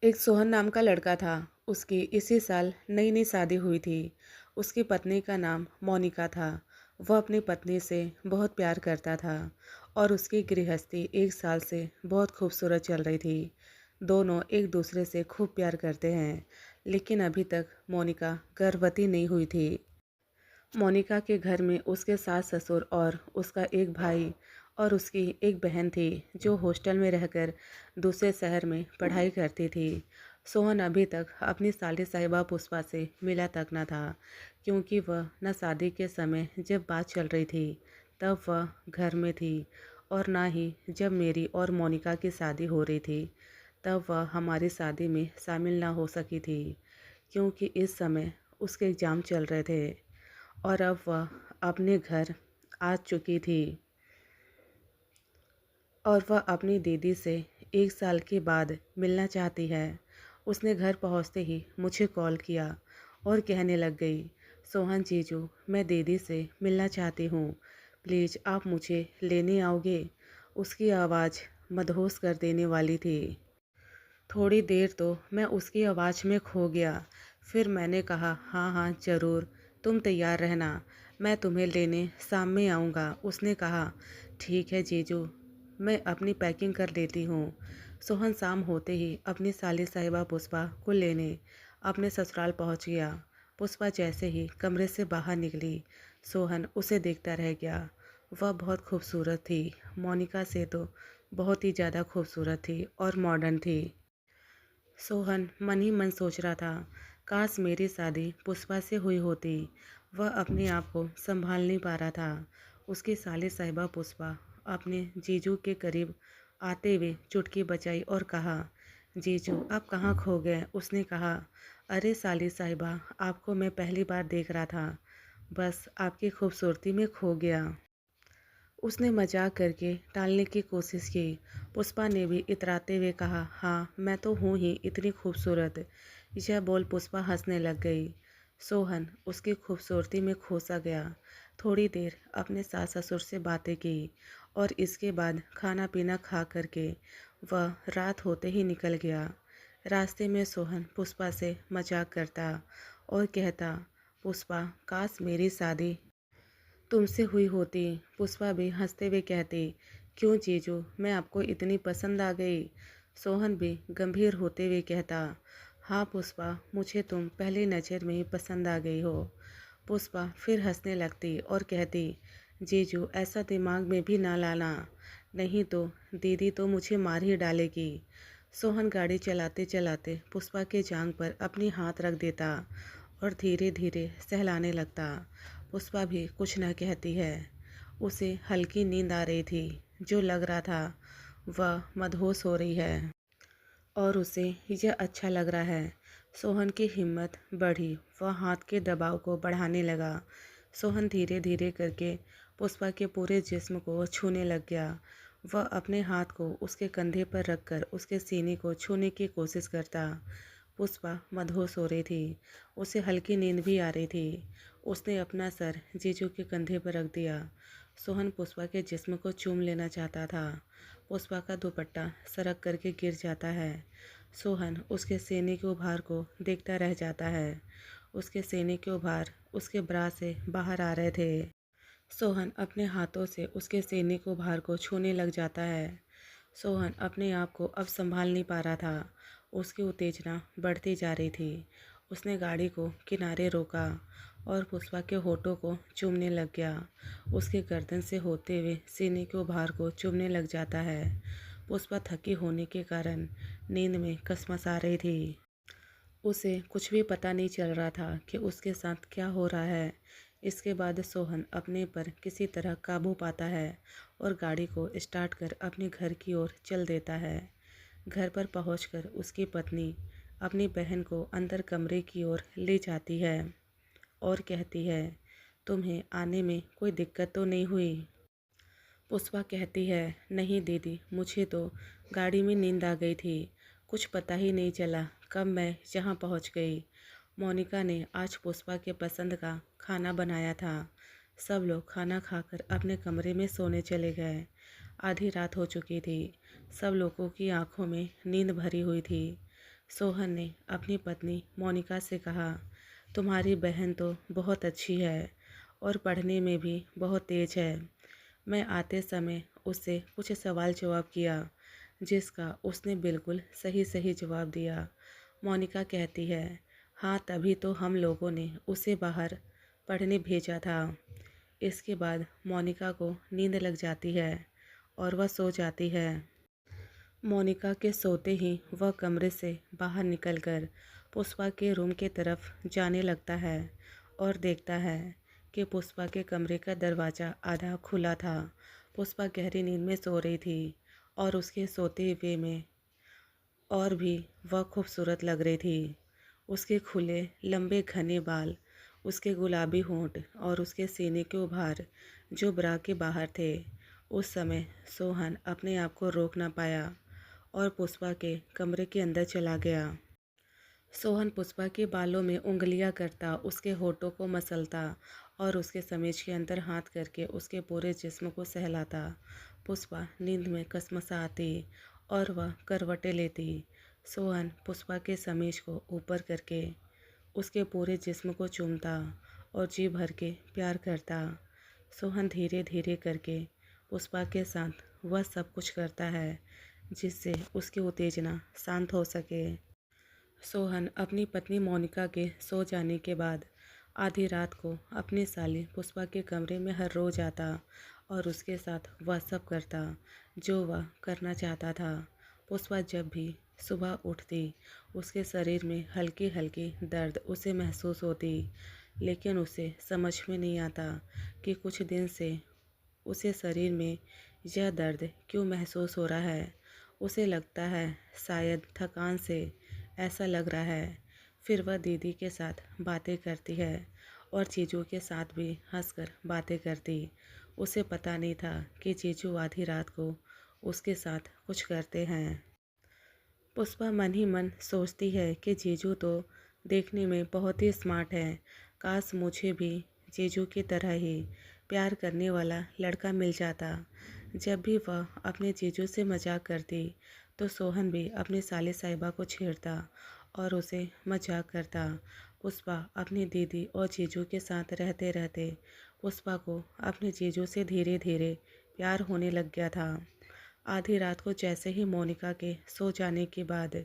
एक सोहन नाम का लड़का था। उसकी इसी साल नई नई शादी हुई थी। उसकी पत्नी का नाम मोनिका था। वह अपनी पत्नी से बहुत प्यार करता था और उसकी गृहस्थी एक साल से बहुत खूबसूरत चल रही थी। दोनों एक दूसरे से खूब प्यार करते हैं, लेकिन अभी तक मोनिका गर्भवती नहीं हुई थी। मोनिका के घर में उसके सास ससुर और उसका एक भाई और उसकी एक बहन थी, जो हॉस्टल में रहकर दूसरे शहर में पढ़ाई करती थी। सोहन अभी तक अपनी साली साहिबा पुष्पा से मिला तक न था, क्योंकि वह न शादी के समय जब बात चल रही थी तब वह घर में थी, और ना ही जब मेरी और मोनिका की शादी हो रही थी तब वह हमारी शादी में शामिल ना हो सकी थी, क्योंकि इस समय उसके एग्ज़ाम चल रहे थे और अब वह अपने घर आ चुकी थी और वह अपनी दीदी से 1 साल के बाद मिलना चाहती है। उसने घर पहुंचते ही मुझे कॉल किया और कहने लग गई, सोहन जीजू, मैं दीदी से मिलना चाहती हूँ, प्लीज़ आप मुझे लेने आओगे। उसकी आवाज़ मदहोश कर देने वाली थी। थोड़ी देर तो मैं उसकी आवाज़ में खो गया। फिर मैंने कहा, हाँ हाँ ज़रूर, तुम तैयार रहना, मैं तुम्हें लेने शाम में आऊँगा। उसने कहा, ठीक है जीजू, मैं अपनी पैकिंग कर लेती हूँ। सोहन शाम होते ही अपनी साली साहिबा पुष्पा को लेने अपने ससुराल पहुँच गया। पुष्पा जैसे ही कमरे से बाहर निकली, सोहन उसे देखता रह गया। वह बहुत खूबसूरत थी, मोनिका से तो बहुत ही ज़्यादा खूबसूरत थी और मॉडर्न थी। सोहन मन ही मन सोच रहा था, काश मेरी शादी पुष्पा से हुई होती। वह अपने आप को संभाल नहीं पा रहा था। उसकी साली साहिबा पुष्पा अपने जीजू के करीब आते हुए चुटकी बजाई और कहा, जीजू आप कहाँ खो गए। उसने कहा, अरे साली साहिबा, आपको मैं पहली बार देख रहा था, बस आपकी खूबसूरती में खो गया। उसने मजाक करके टालने की कोशिश की। पुष्पा ने भी इतराते हुए कहा, हाँ मैं तो हूँ ही इतनी खूबसूरत। यह बोल पुष्पा हंसने लग गई। सोहन उसकी खूबसूरती में खो सा गया। थोड़ी देर अपने सास ससुर से बातें की और इसके बाद खाना पीना खा करके वह रात होते ही निकल गया। रास्ते में सोहन पुष्पा से मजाक करता और कहता, पुष्पा काश मेरी शादी तुमसे हुई होती। पुष्पा भी हंसते हुए कहती, क्यों जीजू, मैं आपको इतनी पसंद आ गई। सोहन भी गंभीर होते हुए कहता, हाँ पुष्पा, मुझे तुम पहली नज़र में ही पसंद आ गई हो। पुष्पा फिर हंसने लगती और कहती, जीजू ऐसा दिमाग में भी ना लाना, नहीं तो दीदी तो मुझे मार ही डालेगी। सोहन गाड़ी चलाते चलाते पुष्पा के जांघ पर अपनी हाथ रख देता और धीरे धीरे सहलाने लगता। पुष्पा भी कुछ न कहती है। उसे हल्की नींद आ रही थी, जो लग रहा था वह मदहोश हो रही है और उसे यह अच्छा लग रहा है। सोहन की हिम्मत बढ़ी, वह हाथ के दबाव को बढ़ाने लगा। सोहन धीरे धीरे करके पुष्पा के पूरे जिस्म को छूने लग गया। वह अपने हाथ को उसके कंधे पर रखकर उसके सीने को छूने की कोशिश करता। पुष्पा मदहोश हो रही थी, उसे हल्की नींद भी आ रही थी। उसने अपना सर जीजू के कंधे पर रख दिया। सोहन पुष्पा के जिस्म को चूम लेना चाहता था। पुष्पा का दुपट्टा सरक करके गिर जाता है। सोहन उसके सीने के उभार को देखता रह जाता है। उसके सीने के उभार उसके ब्रा से बाहर आ रहे थे। सोहन अपने हाथों से उसके सीने के उभार को छूने लग जाता है। सोहन अपने आप को अब संभाल नहीं पा रहा था। उसकी उत्तेजना बढ़ती जा रही थी। उसने गाड़ी को किनारे रोका और पुष्पा के होठों को चूमने लग गया। उसके गर्दन से होते हुए सीने के उभार को चूमने लग जाता है। पुष्पा थकी होने के कारण नींद में कसमसा रही थी। उसे कुछ भी पता नहीं चल रहा था कि उसके साथ क्या हो रहा है। इसके बाद सोहन अपने पर किसी तरह काबू पाता है और गाड़ी को स्टार्ट कर अपने घर की ओर चल देता है। घर पर पहुंचकर उसकी पत्नी अपनी बहन को अंदर कमरे की ओर ले जाती है और कहती है, तुम्हें आने में कोई दिक्कत तो नहीं हुई। पुष्पा कहती है, नहीं दीदी, मुझे तो गाड़ी में नींद आ गई थी, कुछ पता ही नहीं चला कब मैं यहाँ पहुँच गई। मोनिका ने आज पुष्पा के पसंद का खाना बनाया था। सब लोग खाना खाकर अपने कमरे में सोने चले गए। आधी रात हो चुकी थी। सब लोगों की आंखों में नींद भरी हुई थी। सोहन ने अपनी पत्नी मोनिका से कहा, तुम्हारी बहन तो बहुत अच्छी है और पढ़ने में भी बहुत तेज है। मैं आते समय उससे कुछ सवाल जवाब किया, जिसका उसने बिल्कुल सही सही जवाब दिया। मोनिका कहती है, हाँ तभी तो हम लोगों ने उसे बाहर पढ़ने भेजा था। इसके बाद मोनिका को नींद लग जाती है और वह सो जाती है। मोनिका के सोते ही वह कमरे से बाहर निकलकर पुष्पा के रूम के तरफ जाने लगता है और देखता है कि पुष्पा के कमरे का दरवाज़ा आधा खुला था। पुष्पा गहरी नींद में सो रही थी और उसके सोते हुए में और भी वह खूबसूरत लग रही थी। उसके खुले लंबे घने बाल, उसके गुलाबी होंठ और उसके सीने के उभार जो ब्रा के बाहर थे। उस समय सोहन अपने आप को रोक ना पाया और पुष्पा के कमरे के अंदर चला गया। सोहन पुष्पा के बालों में उंगलियां करता, उसके होठों को मसलता और उसके समीज के अंदर हाथ करके उसके पूरे जिस्म को सहलाता। पुष्पा नींद में कसमसाती और वह करवटें लेती। सोहन पुष्पा के समीज को ऊपर करके उसके पूरे जिस्म को चूमता और जी भर के प्यार करता। सोहन धीरे धीरे करके पुष्पा के साथ वह सब कुछ करता है जिससे उसकी उत्तेजना शांत हो सके। सोहन अपनी पत्नी मोनिका के सो जाने के बाद आधी रात को अपनी साली पुष्पा के कमरे में हर रोज आता और उसके साथ वह सब करता जो वह करना चाहता था। पुष्पा जब भी सुबह उठती, उसके शरीर में हल्की हल्की दर्द उसे महसूस होती, लेकिन उसे समझ में नहीं आता कि कुछ दिन से उसे शरीर में यह दर्द क्यों महसूस हो रहा है। उसे लगता है शायद थकान से ऐसा लग रहा है। फिर वह दीदी के साथ बातें करती है और जीजू के साथ भी हंसकर बातें करती। उसे पता नहीं था कि जीजू आधी रात को उसके साथ कुछ करते हैं। पुष्पा मन ही मन सोचती है कि जीजू तो देखने में बहुत ही स्मार्ट है। काश मुझे भी जीजू की तरह ही प्यार करने वाला लड़का मिल जाता। जब भी वह अपने जीजू से मजाक करती तो सोहन भी अपनी साले साहिबा को छेड़ता और उसे मजाक करता। पुष्पा अपनी दीदी और जीजू के साथ रहते रहते पुष्पा को अपने जीजू से धीरे धीरे प्यार होने लग गया था। आधी रात को जैसे ही मोनिका के सो जाने के बाद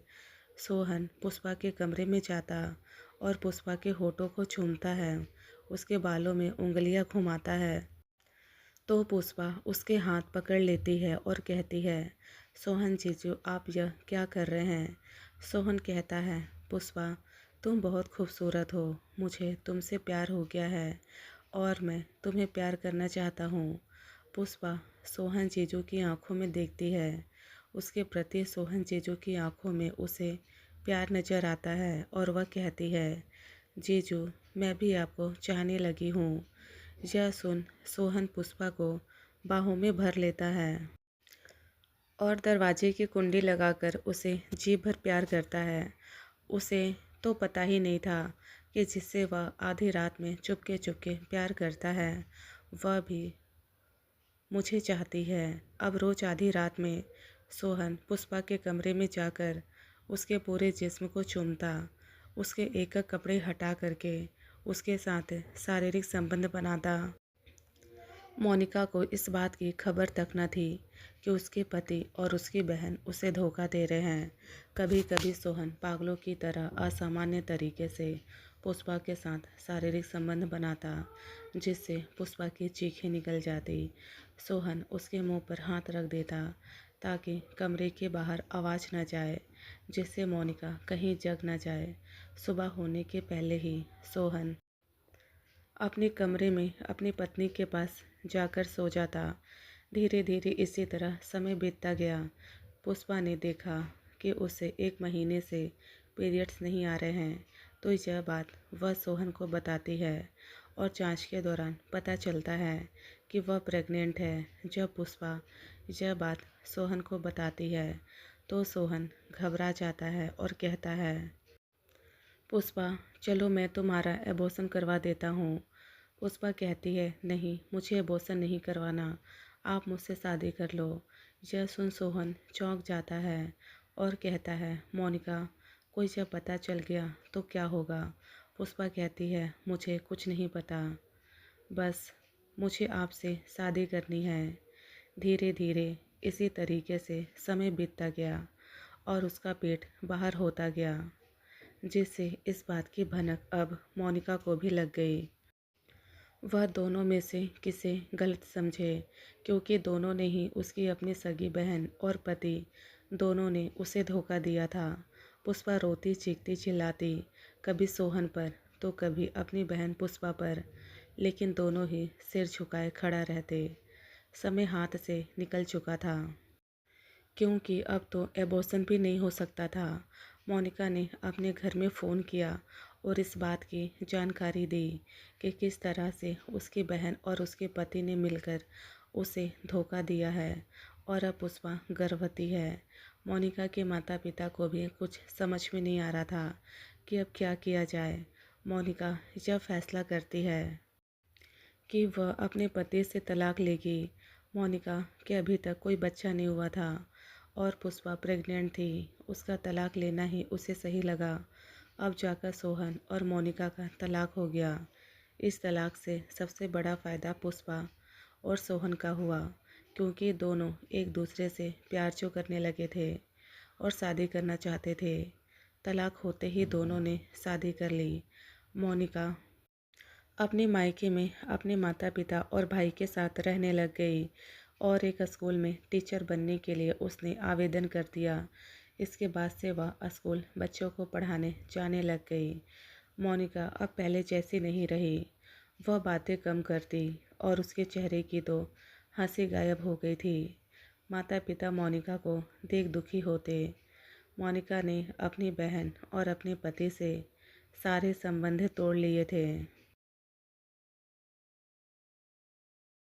सोहन पुष्पा के कमरे में जाता और पुष्पा के होठों को चूमता है, उसके बालों में उंगलियां घुमाता है। तो पुष्पा उसके हाथ पकड़ लेती है और कहती है, सोहन जीजू आप यह क्या कर रहे हैं। सोहन कहता है, पुष्पा तुम बहुत खूबसूरत हो, मुझे तुमसे प्यार हो गया है और मैं तुम्हें प्यार करना चाहता हूँ। पुष्पा सोहन जीजू की आंखों में देखती है। उसके प्रति सोहन जीजू की आंखों में उसे प्यार नजर आता है और वह कहती है, जीजू मैं भी आपको चाहने लगी हूँ। यह सुन सोहन पुष्पा को बाहों में भर लेता है और दरवाजे की कुंडी लगाकर उसे जी भर प्यार करता है। उसे तो पता ही नहीं था कि जिससे वह आधी रात में चुपके चुपके प्यार करता है वह भी मुझे चाहती है। अब रोज आधी रात में सोहन पुष्पा के कमरे में जाकर उसके पूरे जिस्म को चूमता, उसके एक एक कपड़े हटा करके उसके साथ शारीरिक संबंध बनाता। मोनिका को इस बात की खबर तक न थी कि उसके पति और उसकी बहन उसे धोखा दे रहे हैं। कभी कभी सोहन पागलों की तरह असामान्य तरीके से पुष्पा के साथ शारीरिक संबंध बनाता, जिससे पुष्पा की चीखें निकल जाती। सोहन उसके मुंह पर हाथ रख देता ताकि कमरे के बाहर आवाज़ न जाए, जिससे मोनिका कहीं जग न जाए। सुबह होने के पहले ही सोहन अपने कमरे में अपनी पत्नी के पास जाकर सो जाता। धीरे धीरे इसी तरह समय बीतता गया। पुष्पा ने देखा कि उसे 1 महीने से पीरियड्स नहीं आ रहे हैं, तो यह बात वह सोहन को बताती है और जांच के दौरान पता चलता है कि वह प्रेग्नेंट है। जब पुष्पा यह बात सोहन को बताती है तो सोहन घबरा जाता है और कहता है, पुष्पा चलो मैं तुम्हारा एबॉर्शन करवा देता हूँ। पुष्पा कहती है, नहीं मुझे एबॉर्शन नहीं करवाना, आप मुझसे शादी कर लो। यह सुन सोहन चौंक जाता है और कहता है, मोनिका और जब पता चल गया तो क्या होगा? पुष्पा कहती है, मुझे कुछ नहीं पता, बस मुझे आपसे शादी करनी है। धीरे धीरे इसी तरीके से समय बीतता गया और उसका पेट बाहर होता गया, जिससे इस बात की भनक अब मोनिका को भी लग गई। वह दोनों में से किसे गलत समझे, क्योंकि दोनों ने ही उसकी अपनी सगी बहन और पति दोनों ने उसे धोखा दिया था। पुष्पा रोती चीखती चिल्लाती, कभी सोहन पर तो कभी अपनी बहन पुष्पा पर, लेकिन दोनों ही सिर झुकाए खड़ा रहते। समय हाथ से निकल चुका था, क्योंकि अब तो एबॉर्शन भी नहीं हो सकता था। मोनिका ने अपने घर में फ़ोन किया और इस बात की जानकारी दी कि किस तरह से उसकी बहन और उसके पति ने मिलकर उसे धोखा दिया है और अब पुष्पा गर्भवती है। मोनिका के माता पिता को भी कुछ समझ में नहीं आ रहा था कि अब क्या किया जाए। मोनिका यह फैसला करती है कि वह अपने पति से तलाक लेगी। मोनिका के अभी तक कोई बच्चा नहीं हुआ था और पुष्पा प्रेग्नेंट थी। उसका तलाक लेना ही उसे सही लगा। अब जाकर सोहन और मोनिका का तलाक हो गया। इस तलाक से सबसे बड़ा फ़ायदा पुष्पा और सोहन का हुआ, क्योंकि दोनों एक दूसरे से प्यार जो करने लगे थे और शादी करना चाहते थे। तलाक होते ही दोनों ने शादी कर ली। मोनिका अपने मायके में अपने माता पिता और भाई के साथ रहने लग गई और एक स्कूल में टीचर बनने के लिए उसने आवेदन कर दिया। इसके बाद से वह स्कूल बच्चों को पढ़ाने जाने लग गई। मोनिका अब पहले जैसी नहीं रही। वह बातें कम करती और उसके चेहरे की तो हंसी गायब हो गई थी। माता पिता मोनिका को देख दुखी होते। मोनिका ने अपनी बहन और अपने पति से सारे संबंध तोड़ लिए थे।